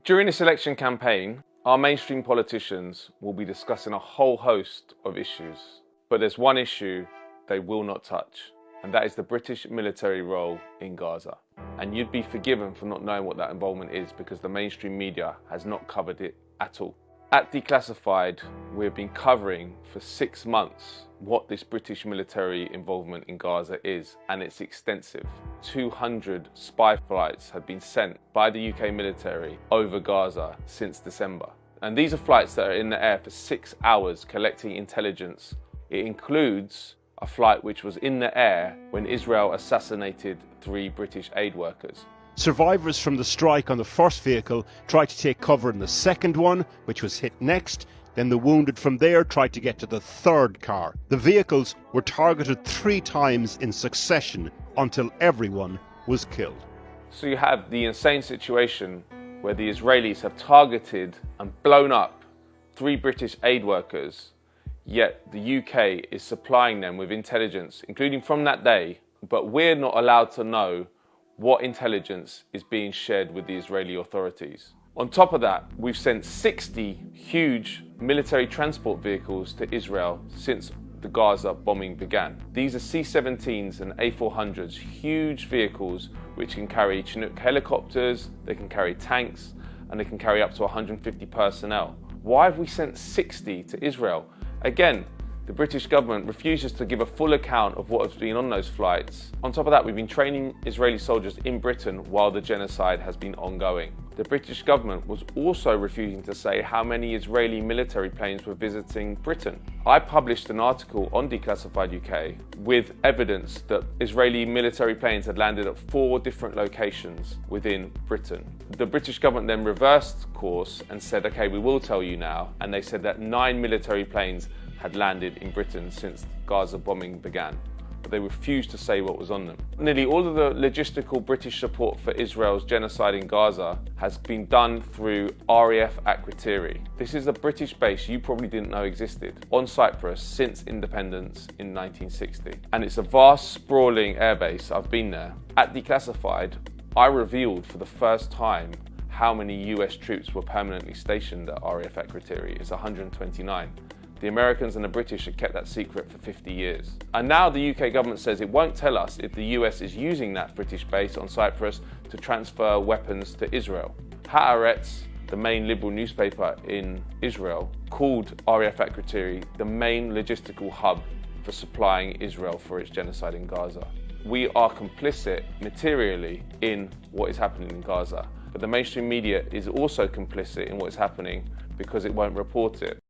During this election campaign, our mainstream politicians will be discussing a whole host of issues, but there's one issue they will not touch, and that is the British military role in Gaza. And you'd be forgiven for not knowing what that involvement is because the mainstream media has not covered it at all. At Declassified, we've been covering for 6 months what this British military involvement in Gaza is, and it's extensive. 200 spy flights have been sent by the UK military over Gaza since December. And these are flights that are in the air for 6 hours collecting intelligence. It includes a flight which was in the air when Israel assassinated 3 British aid workers. Survivors from the strike on the first vehicle tried to take cover in the second one, which was hit next. Then the wounded from there tried to get to the third car. The vehicles were targeted 3 times in succession until everyone was killed. So you have the insane situation where the Israelis have targeted and blown up 3 British aid workers, yet the UK is supplying them with intelligence, including from that day, but we're not allowed to know what intelligence is being shared with the Israeli authorities. On top of that, we've sent 60 huge military transport vehicles to Israel since the Gaza bombing began. These are C-17s and A-400s, huge vehicles which can carry Chinook helicopters, they can carry tanks, and they can carry up to 150 personnel. Why have we sent 60 to Israel? Again, the British government refuses to give a full account of what has been on those flights. On top of that, we've been training Israeli soldiers in Britain while the genocide has been ongoing. The British government was also refusing to say how many Israeli military planes were visiting Britain. I published an article on Declassified UK with evidence that Israeli military planes had landed at 4 different locations within Britain. The British government then reversed course and said, okay, we will tell you now. And they said that 9 military planes had landed in Britain since Gaza bombing began, but they refused to say what was on them. Nearly all of the logistical British support for Israel's genocide in Gaza has been done through RAF Akrotiri. This is a British base you probably didn't know existed on Cyprus since independence in 1960. And it's a vast, sprawling airbase. I've been there. At Declassified, I revealed for the first time how many US troops were permanently stationed at RAF Akrotiri. It's 129. The Americans and the British had kept that secret for 50 years. And now the UK government says it won't tell us if the US is using that British base on Cyprus to transfer weapons to Israel. Haaretz, the main liberal newspaper in Israel, called RAF Akrotiri the main logistical hub for supplying Israel for its genocide in Gaza. We are complicit materially in what is happening in Gaza, but the mainstream media is also complicit in what is happening because it won't report it.